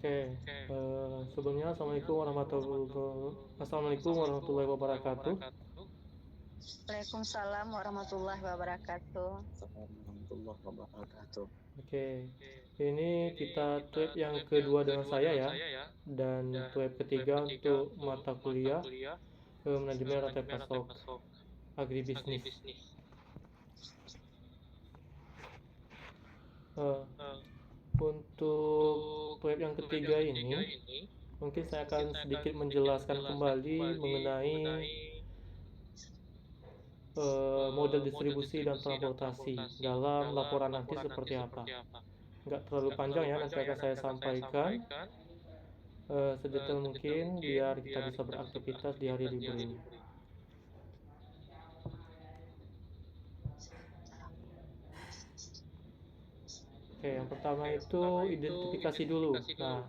Oke, sebelumnya Assalamualaikum warahmatullahi wabarakatuh. Waalaikumsalam warahmatullahi wabarakatuh. Warahmatullahi wabarakatuh. Oke, ini kita tweet yang kedua dengan saya ya, dan tweet ketiga untuk mata kuliah manajemen rantai pasok agribisnis. Eh, untuk tweet yang ketiga ini, mungkin saya akan sedikit menjelaskan kembali mengenai model distribusi dan transportasi dalam laporan nanti seperti apa. Nggak terlalu panjang ya, nanti akan saya sampaikan sedetail mungkin biar kita bisa beraktivitas di hari libur ini. Oke, yang pertama itu identifikasi dulu. Nah,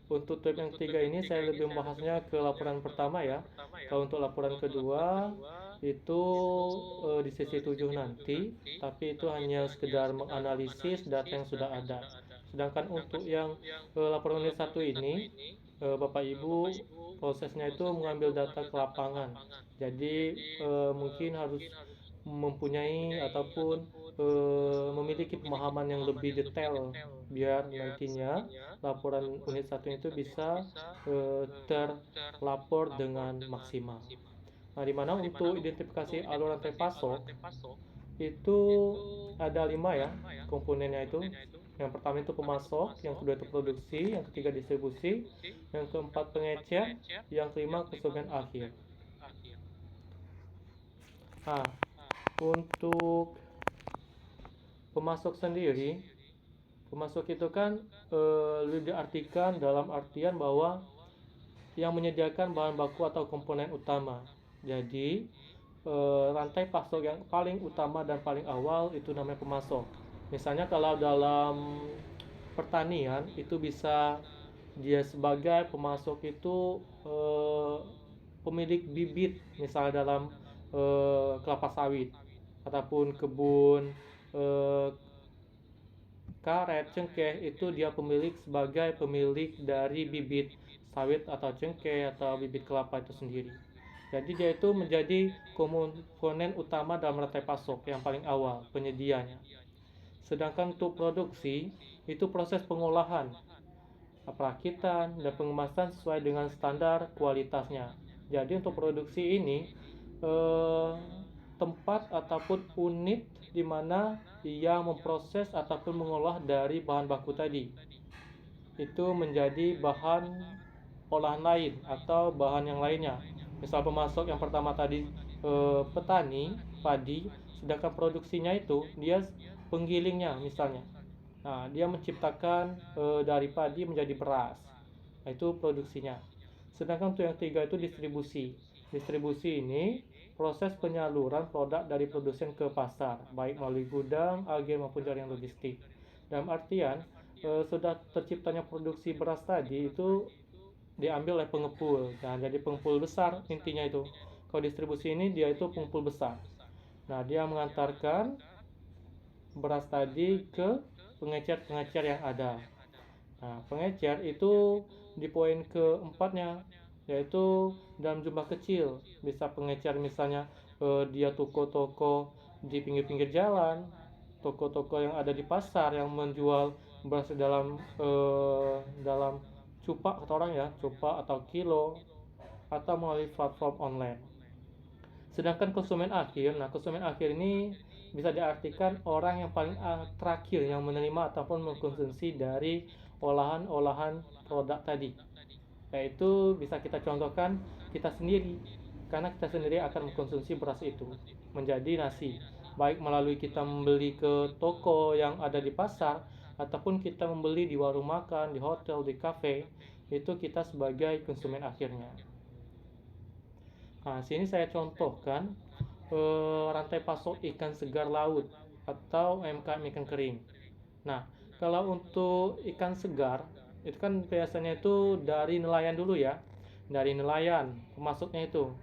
untuk tab yang ketiga ini saya lebih membahasnya ke laporan pertama ya. Kalau untuk laporan kedua itu di sesi 7 nanti, tapi itu hanya sekedar menganalisis data yang sudah ada. Sedangkan untuk yang laporan unit 1 ini, Bapak Ibu prosesnya itu mengambil data ke lapangan. Jadi mungkin harus mempunyai ataupun memiliki pemahaman yang lebih detail biar nantinya laporan unit 1 itu bisa terlapor dengan maksimal. Nah, di mana untuk identifikasi alur rantai pasok itu ada 5 ya komponennya itu. Yang pertama itu pemasok, yang kedua itu produksi, yang ketiga distribusi, yang keempat pengecer, yang kelima konsumen akhir. Nah, untuk pemasok sendiri, pemasok itu kan lebih diartikan dalam artian bahwa yang menyediakan bahan baku atau komponen utama. Jadi rantai pasok yang paling utama dan paling awal itu namanya pemasok. Misalnya kalau dalam pertanian itu bisa dia sebagai pemasok itu pemilik bibit, misalnya dalam kelapa sawit ataupun kebun eh, karet, cengkeh, itu dia sebagai pemilik dari bibit sawit atau cengkeh atau bibit kelapa itu sendiri. Jadi dia itu menjadi komponen utama dalam rantai pasok yang paling awal, penyedianya. Sedangkan untuk produksi, itu proses pengolahan, perakitan, dan pengemasan sesuai dengan standar kualitasnya. Jadi untuk produksi ini, eh, tempat ataupun unit di mana ia memproses ataupun mengolah dari bahan baku tadi itu menjadi bahan olahan lain atau bahan yang lainnya. Misal pemasok yang pertama tadi petani padi, sedangkan produksinya itu dia penggilingnya misalnya. Nah, dia menciptakan dari padi menjadi beras. Nah, itu produksinya. Sedangkan untuk yang ketiga itu distribusi. Distribusi ini proses penyaluran produk dari produsen ke pasar, baik melalui gudang, agen maupun jaringan logistik. Dalam artian sudah terciptanya produksi beras tadi itu diambil oleh pengepul. Nah, jadi pengepul besar intinya itu. Kalau distribusi ini dia itu pengepul besar. Nah, dia mengantarkan beras tadi ke pengecer-pengecer yang ada. Nah, pengecer itu di poin keempatnya, yaitu dalam jumlah kecil. Bisa pengecer misalnya dia toko-toko di pinggir-pinggir jalan, toko-toko yang ada di pasar yang menjual beras dalam cupak kata orang ya, cupak atau kilo, atau melalui platform online. Sedangkan konsumen akhir ini bisa diartikan orang yang paling terakhir yang menerima ataupun mengkonsumsi dari olahan-olahan produk tadi. Yaitu bisa kita contohkan kita sendiri, karena kita sendiri akan mengkonsumsi beras itu menjadi nasi. Baik melalui kita membeli ke toko yang ada di pasar ataupun kita membeli di warung makan, di hotel, di kafe, itu kita sebagai konsumen akhirnya. Nah, sini saya contohkan rantai pasok ikan segar laut atau UMKM ikan kering. Nah, kalau untuk ikan segar itu kan biasanya itu dari nelayan dulu ya, dari nelayan pemasoknya itu.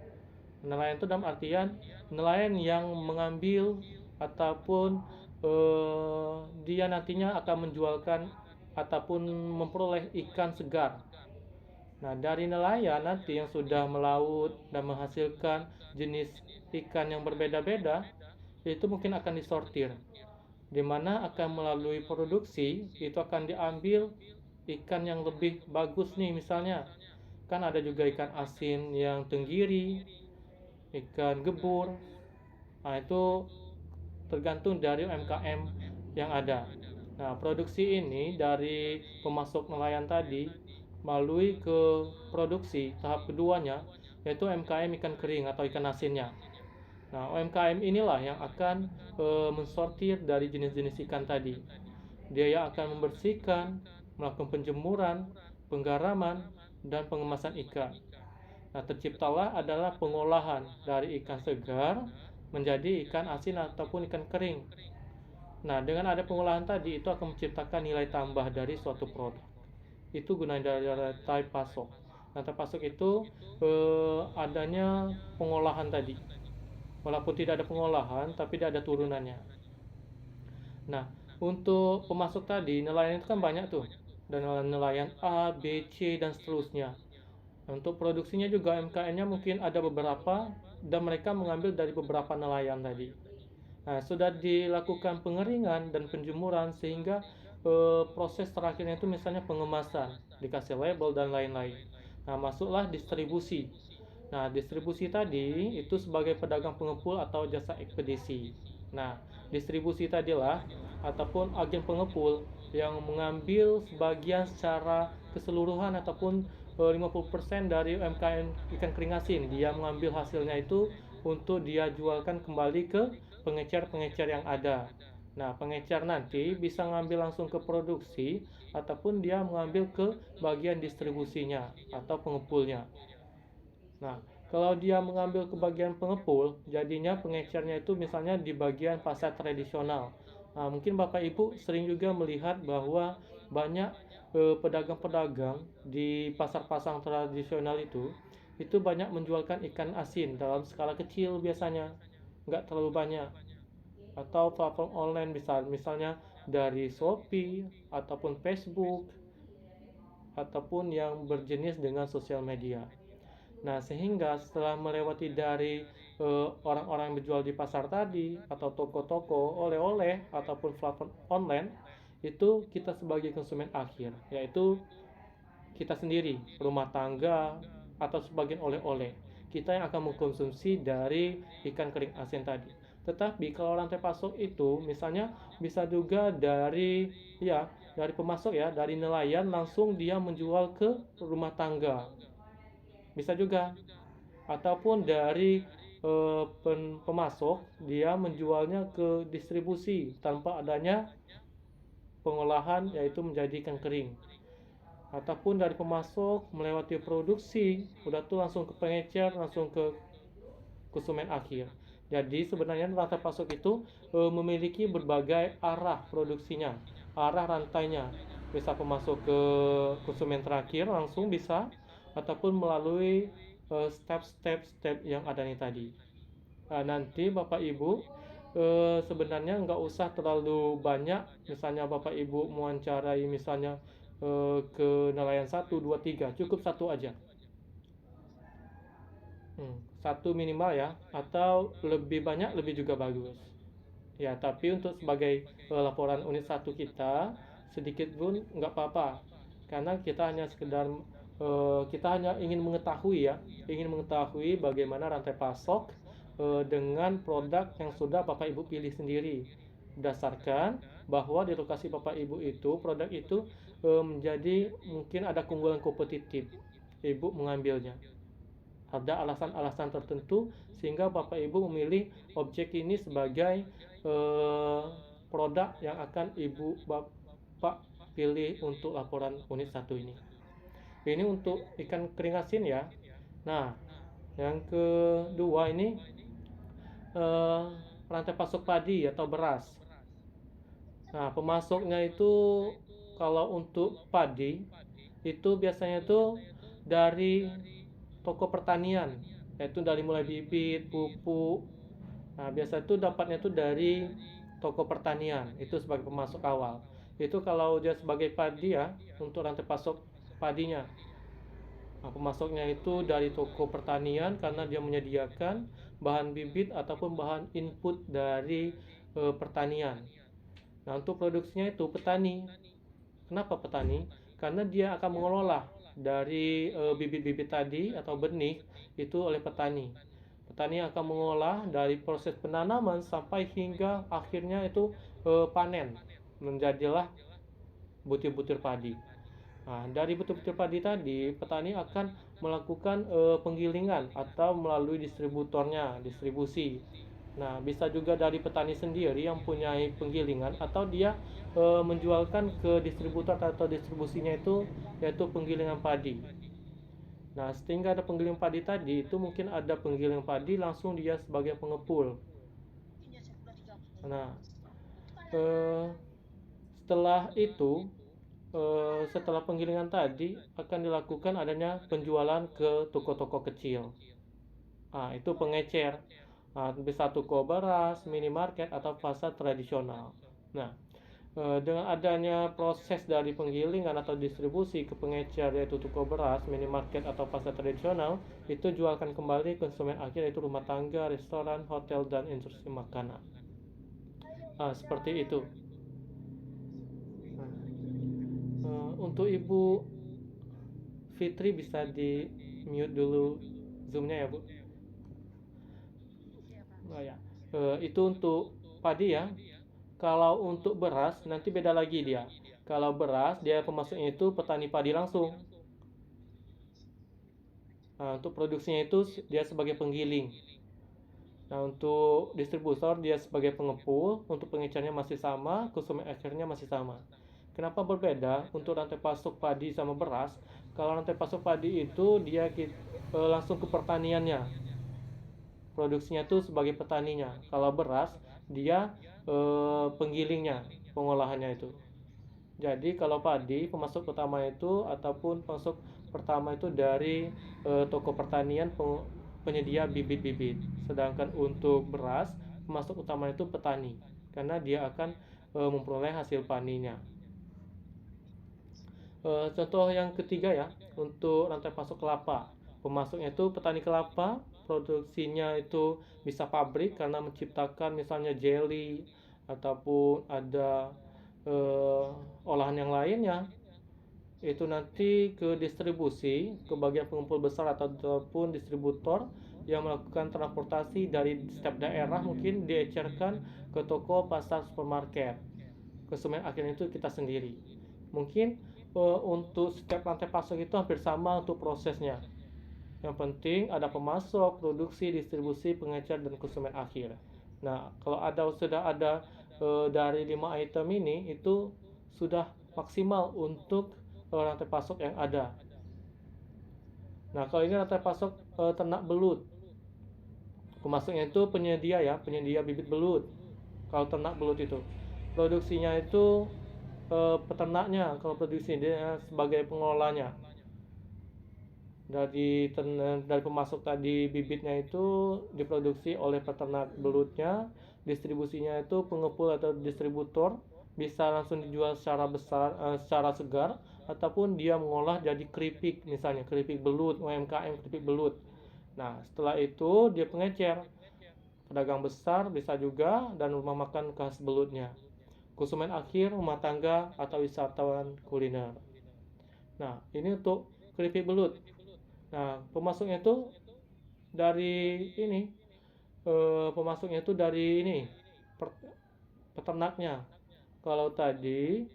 Nelayan itu dalam artian nelayan yang mengambil ataupun dia nantinya akan menjualkan ataupun memperoleh ikan segar. Nah, dari nelayan nanti yang sudah melaut dan menghasilkan jenis ikan yang berbeda-beda, itu mungkin akan disortir, di mana akan melalui produksi itu akan diambil ikan yang lebih bagus nih, misalnya kan ada juga ikan asin yang tenggiri, ikan gebur. Nah, itu tergantung dari UMKM yang ada. Nah, produksi ini dari pemasok nelayan tadi melalui ke produksi tahap keduanya, yaitu UMKM ikan kering atau ikan asinnya. Nah, UMKM inilah yang akan mensortir dari jenis-jenis ikan tadi. Dia yang akan membersihkan, melakukan penjemuran, penggaraman, dan pengemasan ikan. Nah, terciptalah adalah pengolahan dari ikan segar menjadi ikan asin ataupun ikan kering. Nah, dengan ada pengolahan tadi itu akan menciptakan nilai tambah dari suatu produk. Itu gunanya dari rantai pasok. Rantai pasok itu adanya pengolahan tadi. Walaupun tidak ada pengolahan, tapi tidak ada turunannya. Nah, untuk pemasok tadi, nelayan itu kan banyak tuh. Dan nelayan A, B, C, dan seterusnya. Untuk produksinya juga MKN-nya mungkin ada beberapa, dan mereka mengambil dari beberapa nelayan tadi. Nah, sudah dilakukan pengeringan dan penjemuran sehingga proses terakhirnya itu misalnya pengemasan, dikasih label dan lain-lain. Nah, masuklah distribusi. Nah, distribusi tadi itu sebagai pedagang pengepul atau jasa ekspedisi. Nah, distribusi tadilah ataupun agen pengepul yang mengambil sebagian secara keseluruhan ataupun 50% dari UMKM ikan kering asin. Dia mengambil hasilnya itu untuk dia jualkan kembali ke pengecer-pengecer yang ada. Nah, pengecer nanti bisa ngambil langsung ke produksi ataupun dia mengambil ke bagian distribusinya atau pengepulnya. Nah, kalau dia mengambil ke bagian pengepul, jadinya pengecernya itu misalnya di bagian pasar tradisional. Nah, mungkin Bapak Ibu sering juga melihat bahwa banyak pedagang-pedagang di pasar-pasar tradisional itu banyak menjualkan ikan asin dalam skala kecil biasanya, nggak terlalu banyak. Atau platform online misalnya dari Shopee ataupun Facebook ataupun yang berjenis dengan sosial media. Nah, sehingga setelah melewati dari orang-orang yang berjual di pasar tadi atau toko-toko oleh-oleh ataupun platform online, itu kita sebagai konsumen akhir, yaitu kita sendiri, rumah tangga atau sebagian oleh-oleh, kita yang akan mengkonsumsi dari ikan kering asin tadi. Tetapi kalau rantai pasok itu misalnya bisa juga dari pemasok ya, dari nelayan langsung dia menjual ke rumah tangga. Bisa juga ataupun dari pemasok dia menjualnya ke distribusi tanpa adanya pengolahan, yaitu menjadi ikan kering. Ataupun dari pemasok melewati produksi udah tuh langsung ke pengecer, langsung ke konsumen akhir. Jadi sebenarnya rantai pasok itu memiliki berbagai arah produksinya, arah rantainya. Bisa pemasok ke konsumen terakhir langsung bisa, ataupun melalui step yang ada nih tadi. Nah, nanti Bapak Ibu sebenarnya nggak usah terlalu banyak, misalnya Bapak Ibu mewawancarai misalnya ke nelayan 1, 2, 3, cukup satu aja. Satu minimal ya, atau lebih banyak lebih juga bagus. Ya, tapi untuk sebagai laporan unit 1 kita, sedikit pun nggak apa-apa. Karena kita hanya sekedar kita hanya ingin mengetahui bagaimana rantai pasok dengan produk yang sudah Bapak Ibu pilih sendiri. Berdasarkan bahwa di lokasi Bapak Ibu itu produk itu menjadi mungkin ada keunggulan kompetitif, Ibu mengambilnya. Ada alasan-alasan tertentu sehingga Bapak Ibu memilih objek ini sebagai produk yang akan Ibu Bapak pilih untuk laporan unit 1 ini. Ini untuk ikan kering asin ya. Nah, yang kedua ini rantai pasok padi atau beras. Nah, pemasoknya itu kalau untuk padi itu biasanya itu dari toko pertanian, yaitu dari mulai bibit, pupuk. Nah, biasa itu dapatnya itu dari toko pertanian, itu sebagai pemasok awal. Itu kalau dia sebagai padi ya, untuk rantai pasok padinya. Nah, pemasoknya itu dari toko pertanian karena dia menyediakan bahan bibit ataupun bahan input dari pertanian. Nah, untuk produksinya itu petani. Kenapa petani? Karena dia akan mengelola dari bibit-bibit tadi atau benih itu oleh petani. Petani akan mengolah dari proses penanaman sampai hingga akhirnya itu panen, menjadilah butir-butir padi. Nah, dari butir-butir padi tadi, petani akan melakukan penggilingan atau melalui distributornya, distribusi. Nah, bisa juga dari petani sendiri yang punya penggilingan atau dia menjualkan ke distributor atau distribusinya itu yaitu penggilingan padi. Nah, sehingga ada penggiling padi tadi itu mungkin ada penggiling padi langsung dia sebagai pengepul. Nah, eh, setelah itu setelah penggilingan tadi akan dilakukan adanya penjualan ke toko-toko kecil. Nah, itu pengecer. Nah, bisa toko beras, minimarket atau pasar tradisional. Nah, dengan adanya proses dari penggilingan atau distribusi ke pengecer yaitu toko beras, minimarket atau pasar tradisional, itu jualkan kembali konsumen akhir yaitu rumah tangga, restoran, hotel dan industri makanan. Seperti itu. Nah, untuk Ibu Fitri bisa di mute dulu zoomnya ya Bu. Oh ya, itu untuk padi ya. Kalau untuk beras nanti beda lagi dia. Kalau beras dia pemasoknya itu petani padi langsung. Nah, untuk produksinya itu dia sebagai penggiling. Nah, untuk distributor dia sebagai pengepul, untuk pengecernya masih sama, konsumen akhirnya masih sama. Kenapa berbeda untuk rantai pasok padi sama beras? Kalau rantai pasok padi itu dia langsung ke pertaniannya, produksinya itu sebagai petaninya. Kalau beras dia penggilingnya, pengolahannya itu. Jadi kalau padi pemasok utama itu ataupun pemasok pertama itu dari toko pertanian penyedia bibit-bibit. Sedangkan untuk beras pemasok utama itu petani karena dia akan memperoleh hasil paninya. Contoh yang ketiga ya, untuk rantai pasok kelapa. Pemasoknya itu petani kelapa, produksinya itu bisa pabrik karena menciptakan misalnya jelly ataupun ada olahan yang lainnya. Itu nanti ke distribusi, ke bagian pengumpul besar ataupun distributor yang melakukan transportasi dari setiap daerah mungkin diecerkan ke toko, pasar, supermarket. Konsumen akhirnya itu kita sendiri. Mungkin untuk setiap rantai pasok itu hampir sama untuk prosesnya. Yang penting ada pemasok, produksi, distribusi, pengecer dan konsumen akhir. Nah, kalau sudah ada dari 5 item ini itu sudah maksimal untuk rantai pasok yang ada. Nah, kalau ini rantai pasok ternak belut. Pemasoknya itu penyedia ya, penyedia bibit belut. Kalau ternak belut itu produksinya itu peternaknya, kalau produksi dia sebagai pengolahnya. Dari pemasok tadi bibitnya itu diproduksi oleh peternak belutnya, distribusinya itu pengepul atau distributor, bisa langsung dijual secara besar, secara segar, ataupun dia mengolah jadi keripik, misalnya keripik belut, UMKM keripik belut. Nah, setelah itu dia pengecer, pedagang besar bisa juga, dan rumah makan khas belutnya, konsumen akhir, rumah tangga atau wisatawan kuliner. Nah, ini untuk keripik belut. Nah, pemasoknya itu dari ini, pemasoknya itu dari ini, peternaknya. Kalau tadi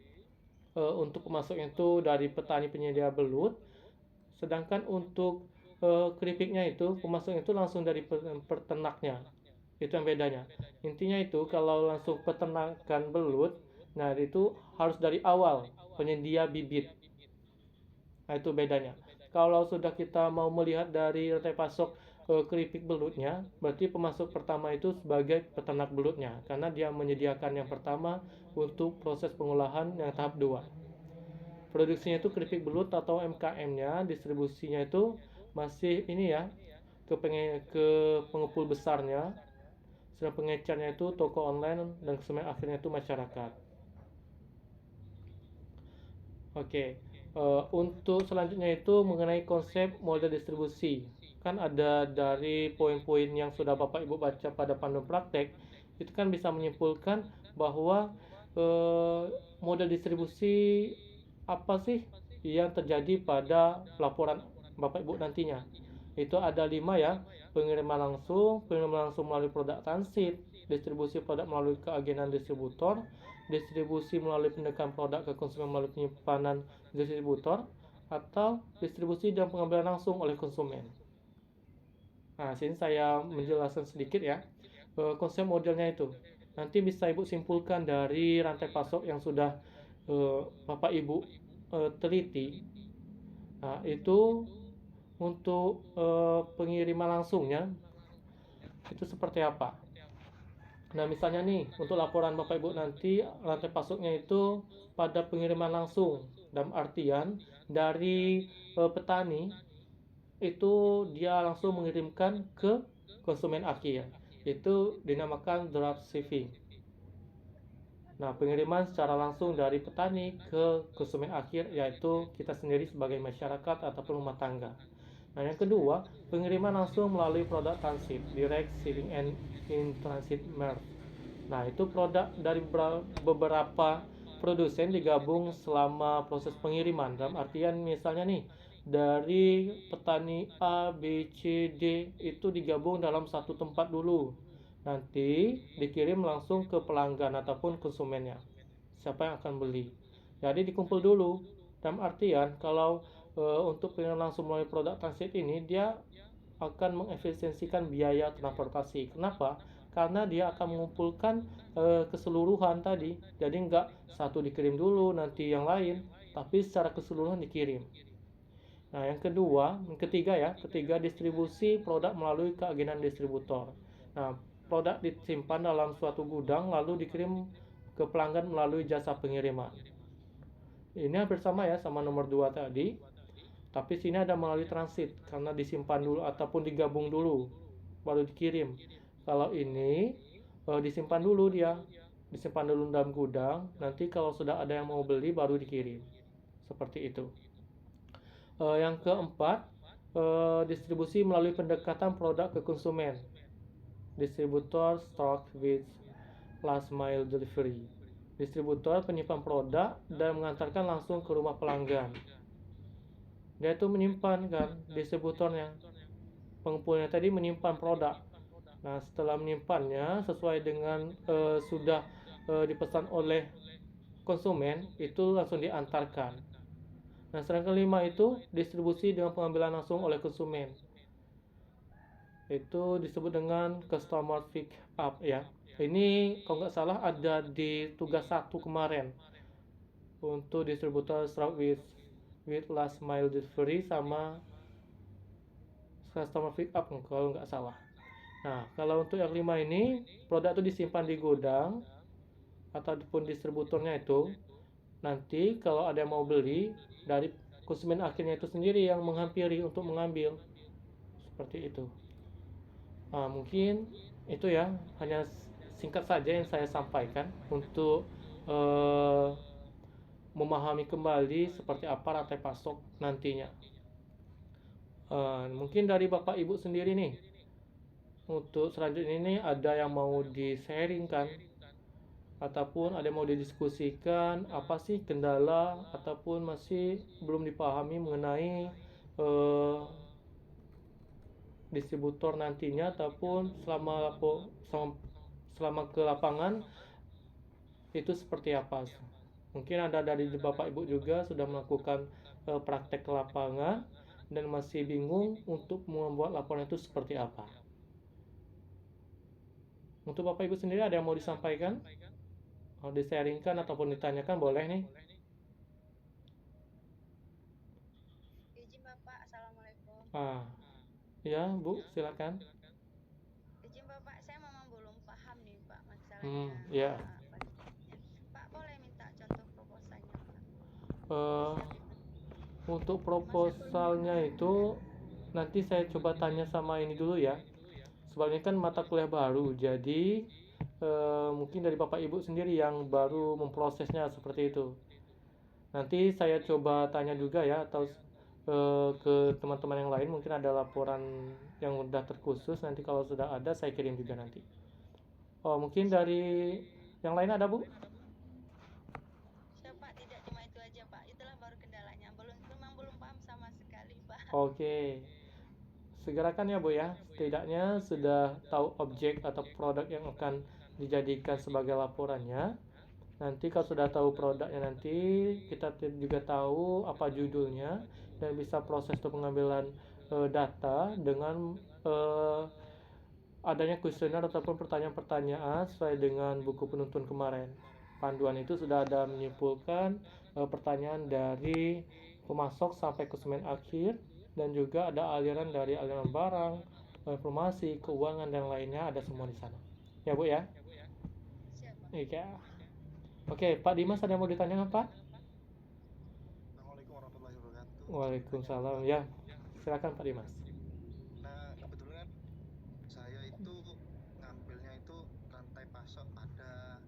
untuk pemasoknya itu dari petani penyedia belut, sedangkan untuk keripiknya itu pemasoknya itu langsung dari peternaknya. Itu yang bedanya. Intinya itu kalau langsung peternakan belut, nah itu harus dari awal penyedia bibit. Nah, itu bedanya. Kalau sudah kita mau melihat dari rantai pasok keripik belutnya, berarti pemasok pertama itu sebagai peternak belutnya, karena dia menyediakan yang pertama untuk proses pengolahan yang tahap 2. Produksinya itu keripik belut atau MKM-nya, distribusinya itu masih ini ya, ke pengepul besarnya, sedang pengecernya itu toko online dan konsumen akhirnya itu masyarakat. Oke, untuk selanjutnya itu mengenai konsep model distribusi. Kan ada dari poin-poin yang sudah Bapak Ibu baca pada panduan praktek, itu kan bisa menyimpulkan bahwa eh, model distribusi apa sih yang terjadi pada laporan Bapak Ibu nantinya. Itu ada 5 ya, pengiriman langsung melalui produk transit, distribusi produk melalui keagenan distributor, distribusi melalui pendekatan produk ke konsumen melalui penyimpanan distributor, atau distribusi dan pengambilan langsung oleh konsumen. Nah, sini saya menjelaskan sedikit ya konsep modelnya itu. Nanti bisa Ibu simpulkan dari rantai pasok yang sudah Bapak Ibu teliti. Nah, itu untuk pengiriman langsungnya itu seperti apa? Nah, misalnya nih, untuk laporan Bapak Ibu nanti rantai pasoknya itu pada pengiriman langsung, dalam artian dari petani itu dia langsung mengirimkan ke konsumen akhir. Itu dinamakan drop shipping. Nah, pengiriman secara langsung dari petani ke konsumen akhir yaitu kita sendiri sebagai masyarakat ataupun rumah tangga. Nah, yang kedua, pengiriman langsung melalui produk transit, direct shipping and in transit merge. Nah, itu produk dari beberapa produsen digabung selama proses pengiriman. Dalam artian misalnya nih, dari petani A, B, C, D itu digabung dalam satu tempat dulu. Nanti dikirim langsung ke pelanggan ataupun konsumennya. Siapa yang akan beli. Jadi dikumpul dulu. Dalam artian kalau untuk pengiriman langsung melalui produk transit ini dia akan mengefisiensikan biaya transportasi. Kenapa? Karena dia akan mengumpulkan keseluruhan tadi. Jadi nggak satu dikirim dulu nanti yang lain, tapi secara keseluruhan dikirim. Nah, yang ketiga ya, distribusi produk melalui keagenan distributor. Nah, produk disimpan dalam suatu gudang lalu dikirim ke pelanggan melalui jasa pengiriman. Ini hampir sama ya sama nomor 2 tadi, tapi sini ada melalui transit karena disimpan dulu ataupun digabung dulu baru dikirim. Kalau ini disimpan dulu dalam gudang, nanti kalau sudah ada yang mau beli baru dikirim. Seperti itu. Yang keempat, distribusi melalui pendekatan produk ke konsumen. Distributor stock with last mile delivery. Distributor penyimpan produk dan mengantarkan langsung ke rumah pelanggan. Dia itu menyimpan kan, distributornya. Pengumpulnya tadi menyimpan produk. Nah, setelah menyimpannya sesuai dengan sudah dipesan oleh konsumen, itu langsung diantarkan. Nah, sedangkan kelima itu distribusi dengan pengambilan langsung oleh konsumen. Itu disebut dengan customer pick up ya. Ini kalau nggak salah ada di tugas 1 kemarin untuk distributor start with last mile delivery sama customer pick up kalau nggak salah. Nah, kalau untuk yang 5 ini produk itu disimpan di gudang ataupun distributornya itu nanti kalau ada yang mau beli dari konsumen akhirnya itu sendiri yang menghampiri untuk mengambil seperti itu. Nah, mungkin itu ya hanya singkat saja yang saya sampaikan untuk memahami kembali seperti apa rantai pasok nantinya. Mungkin dari Bapak Ibu sendiri nih untuk selanjutnya ini ada yang mau di-sharingkan ataupun ada yang mau didiskusikan apa sih kendala ataupun masih belum dipahami mengenai distributor nantinya ataupun selama ke lapangan itu seperti apa. Mungkin ada dari Bapak Ibu juga sudah melakukan praktek ke lapangan dan masih bingung untuk membuat laporan itu seperti apa. Untuk Bapak Ibu sendiri ada yang mau disampaikan? Mau di-sharingkan ataupun ditanyakan boleh nih. Izin Bapak, Assalamualaikum. Ya Bu, silakan. Izin Bapak, saya memang belum paham nih Pak masalahnya. Ya. Pak boleh minta contoh proposalnya Pak? Untuk proposalnya itu nanti saya coba tanya sama ini dulu ya. Sebabnya kan mata kuliah baru, jadi mungkin dari Bapak Ibu sendiri yang baru memprosesnya seperti itu. Nanti saya coba tanya juga ya, atau ke teman-teman yang lain mungkin ada laporan yang udah terkhusus. Nanti kalau sudah ada saya kirim juga nanti. Oh, mungkin dari yang lain ada, Bu? Siap Pak, tidak cuma itu aja Pak. Itulah baru kendalanya. Memang belum paham sama sekali Pak. Oke. Segerakan ya, Bu ya. Setidaknya sudah tahu objek atau produk yang akan dijadikan sebagai laporannya. Nanti kalau sudah tahu produknya, nanti kita juga tahu apa judulnya dan bisa proses untuk pengambilan data dengan adanya kuesioner ataupun pertanyaan-pertanyaan sesuai dengan buku penuntun kemarin. Panduan itu sudah ada menyimpulkan pertanyaan dari pemasok sampai konsumen akhir, dan juga ada aliran dari aliran barang, informasi, keuangan dan lainnya, ada semua di sana. Ya, Bu ya. Siap Pak. Iya. Oke, Pak Dimas ada yang mau ditanyakan, Pak? Assalamualaikum warahmatullahi wabarakatuh. Waalaikumsalam. Ya, silakan Pak Dimas. Nah, kebetulan saya itu ngambilnya itu rantai pasok ada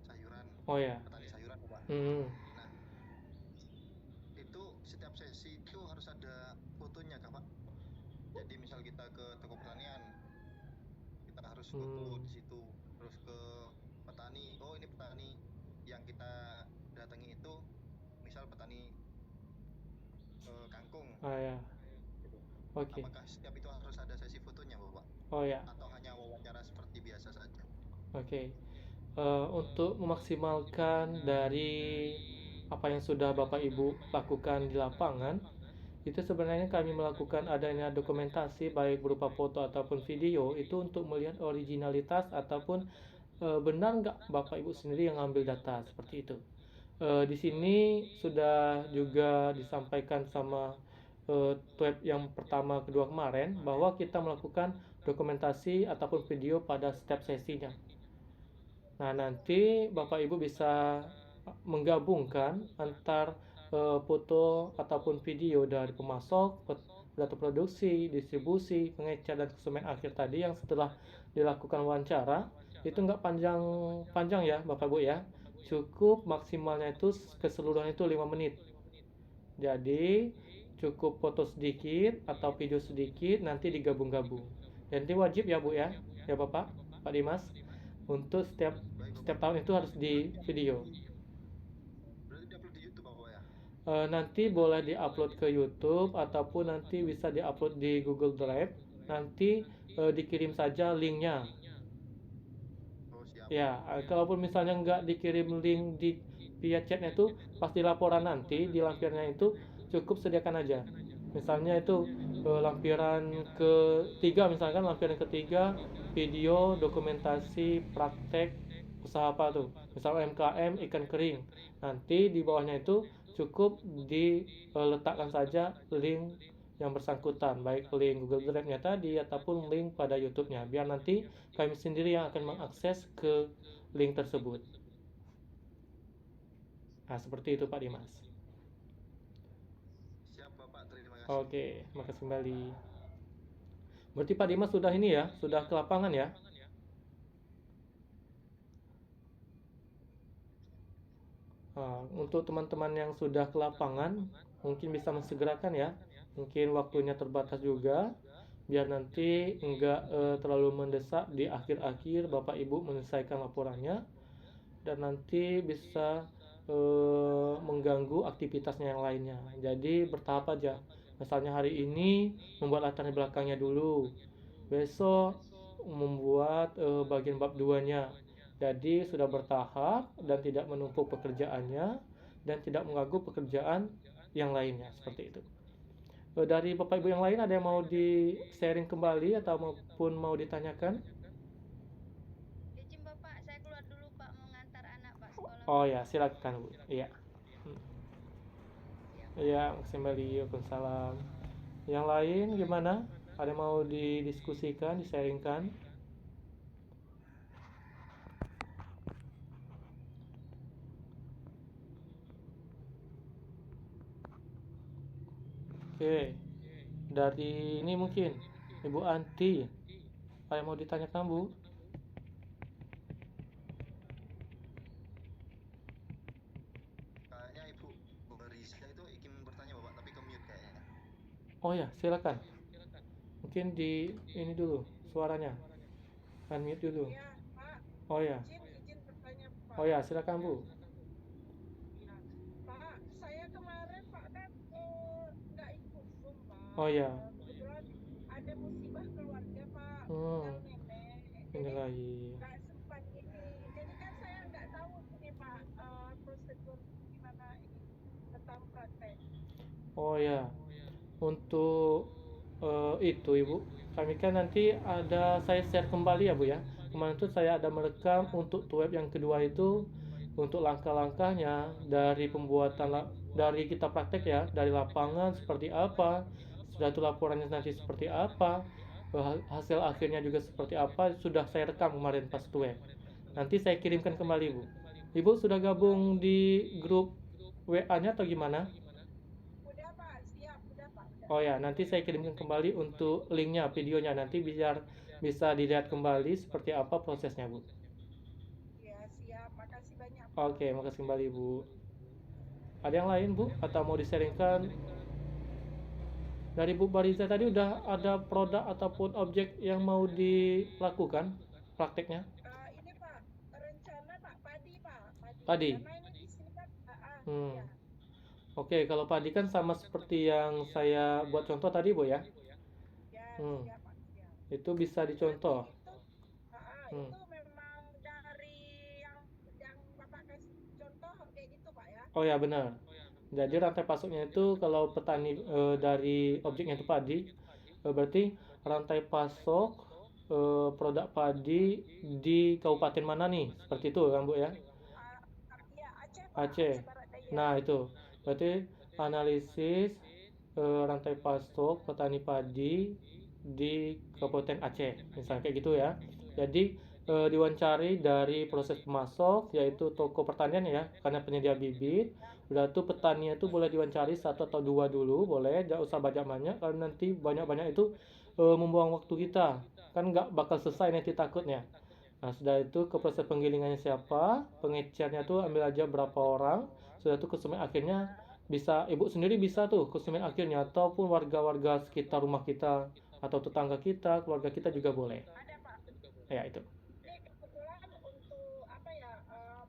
sayuran, Oh ya. petani sayuran, Pak. Hmm. Nah, itu setiap sesi itu harus ada fotonya, Kak, Pak. Jadi misal kita ke toko pertanian, kita harus foto di situ. Terus ke petani, oh ini petani yang kita datangi itu, misal petani kangkung. Ah ya. Gitu. Oke. Apakah setiap itu harus ada sesi fotonya, Bapak? Oh ya. Atau hanya wawancara seperti biasa saja? Oke. Untuk memaksimalkan dari apa yang sudah Bapak Ibu lakukan di lapangan, itu sebenarnya kami melakukan adanya dokumentasi baik berupa foto ataupun video itu untuk melihat originalitas ataupun benar nggak Bapak Ibu sendiri yang ngambil data seperti itu. Di sini sudah juga disampaikan sama web yang pertama kedua kemarin bahwa kita melakukan dokumentasi ataupun video pada setiap sesinya. Nah, nanti Bapak Ibu bisa menggabungkan antar foto ataupun video dari pemasok, data produksi, distribusi, pengecer dan konsumen akhir tadi yang setelah dilakukan wawancara. Itu nggak panjang ya Bapak Ibu ya. Cukup maksimalnya itu keseluruhan itu 5 menit. Jadi cukup foto sedikit atau video sedikit, nanti digabung-gabung. Dan ini wajib ya Bu ya, ya Bapak, Pak Dimas, untuk setiap tahun itu harus di video. Berarti diupload di YouTube, Bapak ya? Nanti boleh diupload ke YouTube ataupun nanti bisa diupload di Google Drive. Nanti dikirim saja linknya. Oh, siap. Ya, kalaupun misalnya nggak dikirim link via chatnya itu, pas di laporan nanti di lampirannya itu cukup sediakan aja. Misalnya itu lampiran ketiga, misalkan lampiran ketiga video dokumentasi praktek usaha apa tuh, misal UMKM ikan kering. Nanti di bawahnya itu cukup diletakkan saja link yang bersangkutan, baik link Google Drive-nya tadi ataupun link pada YouTube-nya, biar nanti kami sendiri yang akan mengakses ke link tersebut. Nah, seperti itu Pak Dimas. Siap Bapak, terima kasih. Oke, makasih kembali. Berarti Pak Dimas sudah ini ya, sudah ke lapangan ya? Untuk teman-teman yang sudah ke lapangan, mungkin bisa mensegerakan ya. Mungkin waktunya terbatas juga, biar nanti enggak terlalu mendesak di akhir-akhir Bapak Ibu menyelesaikan laporannya, dan nanti bisa mengganggu aktivitasnya yang lainnya. Jadi bertahap aja. Misalnya hari ini membuat latar belakangnya dulu, besok membuat bagian bab 2-nya. Jadi sudah bertahap dan tidak menumpuk pekerjaannya dan tidak mengganggu pekerjaan yang lainnya, seperti itu. Dari Bapak Ibu yang lain ada yang mau di sharing kembali atau maupun mau ditanyakan? Izin Bapak, saya keluar dulu Pak, mau ngantar anak Pak sekolah. Oh ya, silakan Bu. Iya. Iya, kembali. Waalaikumsalam. Yang lain gimana? Ada yang mau didiskusikan, di-sharingkan? Oke, dari ini mungkin Ibu Anti, apa yang mau ditanyakan Bu? Kayaknya Ibu Oh ya, silakan. Mungkin di ini dulu suaranya. Unmute dulu. Ya, Pak. Oh ya. Izin bertanya, Pak. Oh ya, silakan Bu. Ya, Pak, saya kemarin Pak kan nggak ikut Zoom, Pak. Oh ya. Kebetulan ada musibah keluarga, Pak. Hmm. Meninggal nenek. Jadi Innalillahi. nggak sempat ini. Jadi kan saya nggak tahu ini, Pak, prosedur gimana ini tentang praktek. Oh ya. Untuk itu Ibu, kami kan nanti ada saya share kembali ya Bu ya. Kemarin itu saya ada merekam untuk web yang kedua itu untuk langkah-langkahnya dari pembuatan dari kita praktek ya, dari lapangan seperti apa, sudah itu laporannya nanti seperti apa, hasil akhirnya juga seperti apa, sudah saya rekam kemarin pas web. Nanti saya kirimkan kembali Bu. Ibu sudah gabung di grup WA-nya atau gimana? Udah, Pak. Siap, udah, Pak. Udah. Oh ya, nanti saya kirimkan kembali untuk linknya, videonya nanti biar bisa dilihat kembali seperti apa prosesnya Bu. Ya, siap. Makasih banyak, Pak. Oke, makasih kembali Bu. Ada yang lain Bu? Atau mau disaringkan? Dari Bu Bariza tadi udah ada produk ataupun objek yang mau dilakukan prakteknya? Ini Pak, rencana Pak padi, Pak. Padi. Karena ini di sini kan, Hmm. ya. Oke, kalau padi kan sama seperti yang saya buat contoh tadi Bu ya. Ya, Hmm. siap, Pak. Siap. Itu bisa dicontoh. Itu memang dari yang Bapak kasih contoh kayak gitu, Pak ya. Oh ya, benar. Jadi rantai pasoknya itu kalau petani dari objeknya itu padi, berarti rantai pasok produk padi di kabupaten mana nih? Seperti itu kan Bu ya? Iya, Aceh, Pak. Aceh. Barat Daya. Nah itu berarti analisis rantai pasok petani padi di Kabupaten Aceh, misalnya kayak gitu ya. Jadi diwawancari dari proses pemasok, yaitu toko pertanian ya, karena penyedia bibit. Udah tuh petani itu boleh diwawancari 1 atau 2 dulu, boleh, nggak usah banyak-banyak, karena nanti banyak-banyak itu membuang waktu kita, kan nggak bakal selesai nanti takutnya. Nah, sudah itu ke proses penggilingannya siapa, pengecernya tuh ambil aja berapa orang, sudah itu konsumen akhirnya bisa, ibu sendiri bisa tuh konsumen akhirnya, ataupun warga-warga sekitar rumah kita, atau tetangga kita, keluarga kita juga boleh. Ada, Pak. Ya, itu. Ini kebetulan untuk apa ya,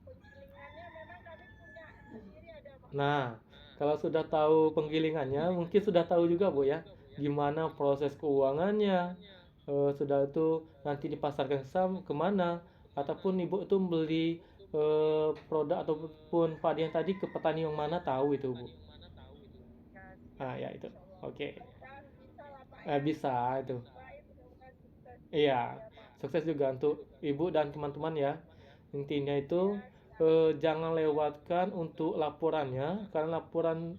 penggilingannya memang kami punya sendiri ada, Pak. Nah, kalau sudah tahu penggilingannya, mungkin sudah tahu juga Bu ya, gimana proses keuangannya, sudah itu nanti dipasarkan kemana, ataupun ibu itu beli produk ataupun padi yang tadi ke petani yang mana, tahu itu Bu. Ah ya itu, oke. Bisa lah, Pak. Bisa itu. Baik, sukses. Iya, sukses juga untuk ibu dan teman-teman ya. Intinya itu jangan lewatkan untuk laporannya, karena laporan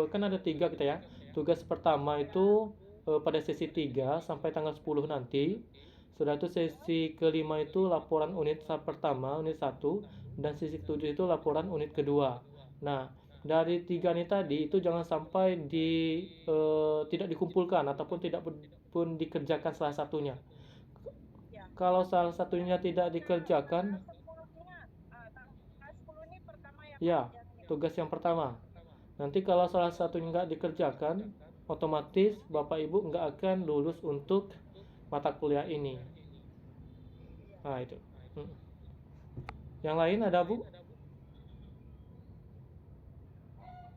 kan ada 3 kita ya. Tugas pertama itu pada sesi 3 sampai tanggal 10 nanti. Sudah itu sesi kelima itu laporan unit pertama, unit 1, dan sesi ke-7 itu laporan unit kedua. Nah, dari 3 ini tadi itu jangan sampai tidak dikumpulkan ataupun tidak pun dikerjakan salah satunya. Kalau salah satunya tidak dikerjakan, ya, tugas yang pertama. Nanti kalau salah satunya nggak dikerjakan, otomatis Bapak Ibu nggak akan lulus untuk mata kuliah ini. Nah, itu. Yang lain ada Bu?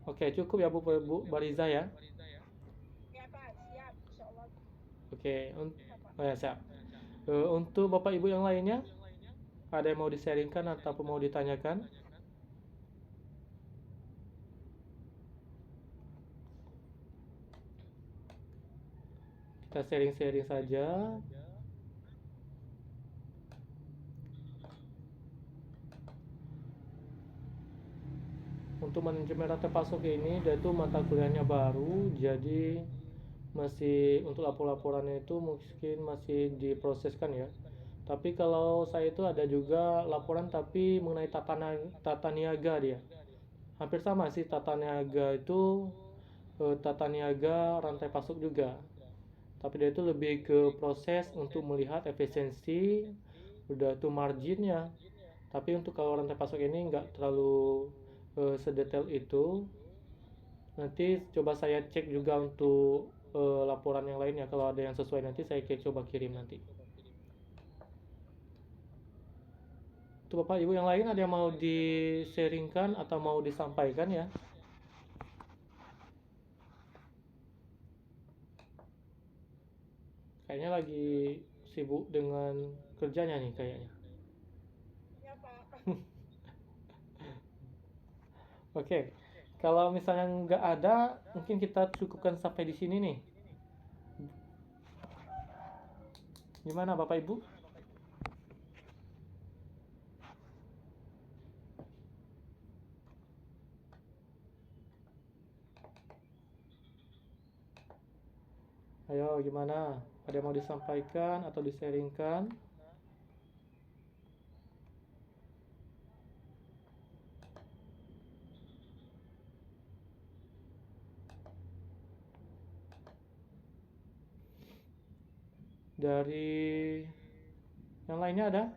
Oke, cukup ya Bu Bariza ya. Ya, Pak. Siap, insyaallah. Oke, ya, siap. Untuk Bapak Ibu yang lainnya, ada yang mau di-sharingkan ataupun mau ditanyakan? Kita sharing-sharing saja. Untuk manajemen rantai pasok ini, dia itu mata kuliahnya baru, jadi masih untuk lapor-laporannya itu mungkin masih diproseskan ya. Tapi kalau saya itu ada juga laporan tapi mengenai tata niaga dia. Hampir sama sih, tata niaga itu tata niaga rantai pasok juga. Tapi dia itu lebih ke proses untuk melihat efisiensi, udah itu marginnya. Tapi untuk kalau rantai pasok ini nggak terlalu sedetail itu. Nanti coba saya cek juga untuk laporan yang lainnya. Kalau ada yang sesuai nanti saya coba kirim nanti. Itu Bapak Ibu yang lain ada yang mau di-sharingkan atau mau disampaikan ya? Kayaknya lagi sibuk dengan kerjanya nih kayaknya. Ya Pak. Oke, kalau misalnya nggak ada, mungkin kita cukupkan sampai di sini nih. Gimana Bapak Ibu? Ayo, gimana? Ada yang mau disampaikan atau di-sharingkan? Dari yang lainnya ada?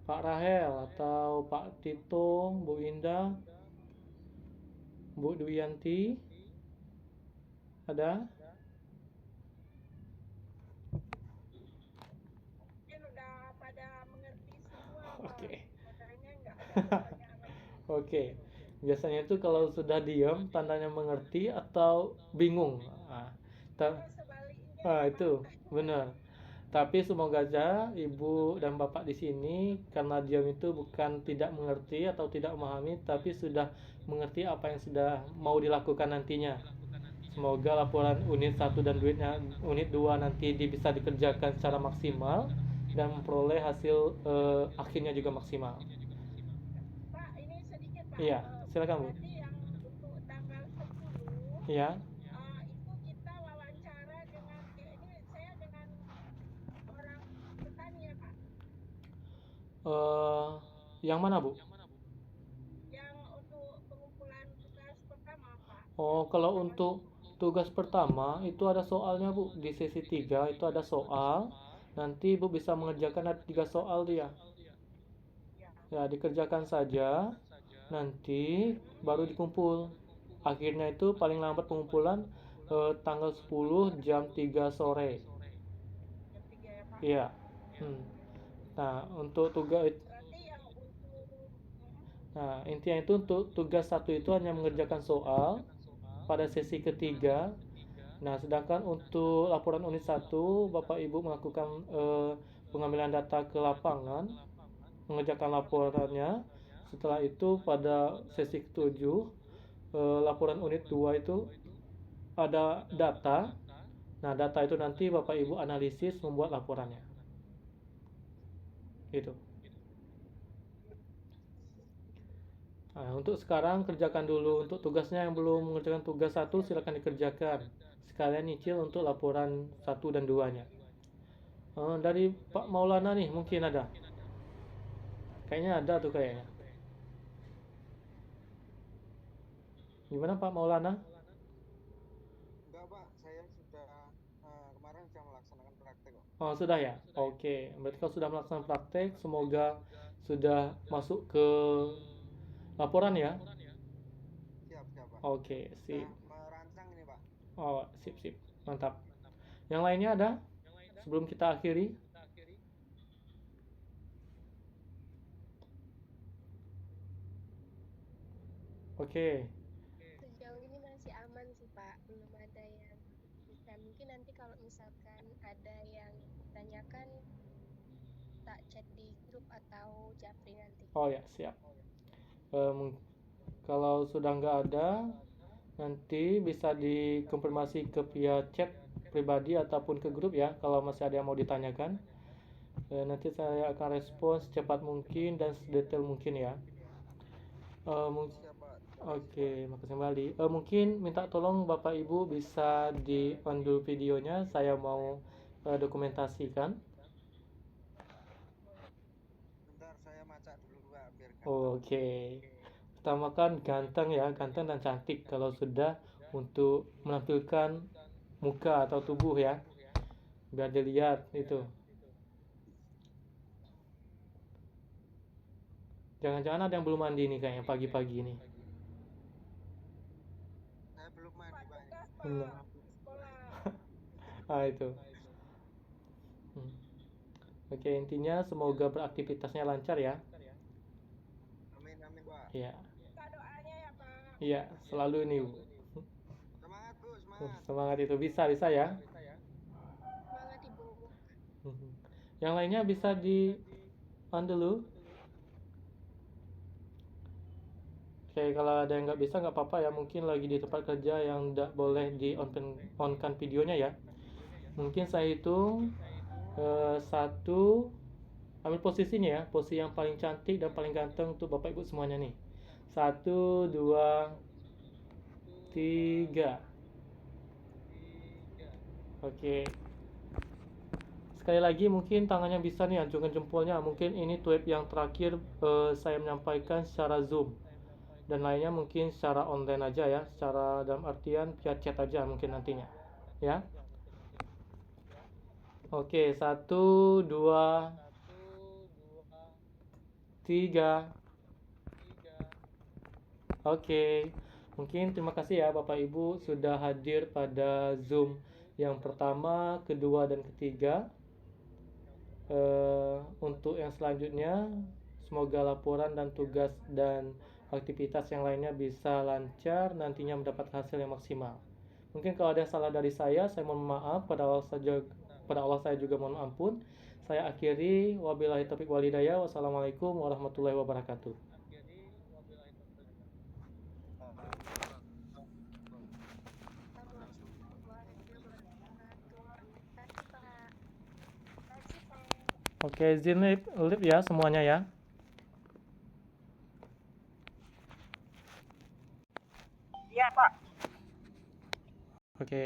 Pak Rahel atau Pak Tito, Bu Indah, Bu Duyanti, ada? Mungkin udah pada mengerti semua Pak. Oke. Makanya nggak ada pertanyaan lagi. Oke. Biasanya itu kalau sudah diam tandanya mengerti atau bingung. Kalau sebaliknya Pak, Itu benar. Tapi semoga aja Ibu dan Bapak di sini karena diam itu bukan tidak mengerti atau tidak memahami, tapi sudah mengerti apa yang sudah mau dilakukan nantinya. Semoga laporan unit 1 dan unit 2 nanti bisa dikerjakan secara maksimal dan memperoleh hasil akhirnya juga maksimal. Pak, ini sedikit Pak. Iya, silakan Bu. Berarti yang untuk tanggal 10 Iya. itu kita wawancara dengan ini saya dengan orang petani ya Pak. Yang mana Bu? Yang untuk pengumpulan tugas pertama Pak. Kalau untuk tugas pertama itu ada soalnya Bu. Di sesi 3 itu ada soal. Nanti Ibu bisa mengerjakan ada 3 soal dia. Ya, dikerjakan saja. Nanti baru dikumpul. Akhirnya itu paling lambat pengumpulan tanggal 10 jam 3 sore. Jam 3 ya Pak. Iya. Nah, untuk tugas Berarti yang untuk Nah, intinya itu untuk tugas 1 itu hanya mengerjakan soal pada sesi ketiga. Nah, sedangkan untuk laporan unit 1, Bapak Ibu melakukan pengambilan data ke lapangan, mengerjakan laporannya. Setelah itu pada sesi ke-7, laporan unit 2 itu ada data. Nah, data itu nanti Bapak Ibu analisis membuat laporannya. Gitu. Nah, untuk sekarang kerjakan dulu untuk tugasnya. Yang belum mengerjakan tugas 1 silakan dikerjakan. Sekalian nyicil untuk laporan 1 dan 2-nya. Dari Pak Maulana nih mungkin ada. Kayaknya ada tuh kayaknya. Gimana Pak Maulana? Enggak Pak, saya sudah kemarin sudah melaksanakan praktek kok. Oh, sudah ya? Oke. Berarti kalau sudah melaksanakan praktek, semoga sudah masuk ke laporan ya. Siap Pak. Oke, sip. Sudah merancang ini Pak. Oh, sip. Mantap. Yang lainnya ada? Sebelum kita akhiri. Oke. Sejauh ini masih aman sih Pak, belum ada yang bisa. Mungkin nanti kalau misalkan ada yang ditanyakan, tak chat di grup atau japri nanti. Oh ya, siap. Kalau sudah nggak ada, nanti bisa dikonfirmasi ke via chat pribadi ataupun ke grup ya, kalau masih ada yang mau ditanyakan. Nanti saya akan respons secepat mungkin dan sedetail mungkin ya. Siap Pak. Oke, makasih kembali. Mungkin minta tolong Bapak Ibu bisa di-on dulu videonya, saya mau dokumentasikan. Bentar saya macak dulu Pak biar ganteng. Oke. Pertama kan ganteng ya, ganteng dan cantik kalau sudah untuk menampilkan muka atau tubuh ya. Biar dilihat itu. Jangan-jangan ada yang belum mandi nih kayaknya pagi-pagi nih. Saya Benar. sekolah. Itu. Oke, intinya semoga beraktivitasnya lancar ya. Amin amin Pak. Iya. Minta doanya ya Pak. Iya, selalu nih Bu. Semangat Bu, semangat. Semangat itu bisa ya. Semangat Ibu. Yang lainnya bisa di on dulu. Oke, kalau ada yang nggak bisa nggak apa-apa ya. Mungkin lagi di tempat kerja yang nggak boleh di on-kan videonya ya. Mungkin saya hitung 1, ambil posisinya ya, posisi yang paling cantik dan paling ganteng untuk Bapak Ibu semuanya nih. 1, 2, 3. Oke. Sekali lagi mungkin tangannya bisa nih, acungkan jempolnya. Mungkin ini tweet yang terakhir saya menyampaikan secara Zoom. Dan lainnya mungkin secara online aja ya, secara dalam artian via chat aja mungkin nantinya. Ya. Oke, 1, 2, 3. Oke. Mungkin terima kasih ya Bapak Ibu sudah hadir pada Zoom yang pertama, kedua, dan ketiga. Untuk yang selanjutnya, semoga laporan dan tugas dan aktivitas yang lainnya bisa lancar, nantinya mendapat hasil yang maksimal. Mungkin kalau ada salah dari saya mohon maaf. Pada Allah saya juga mohon ampun. Saya akhiri, wabillahi taufiq wal hidayah. Wassalamualaikum warahmatullahi wabarakatuh. Oke, izin live ya semuanya ya. Iya Pak. Oke.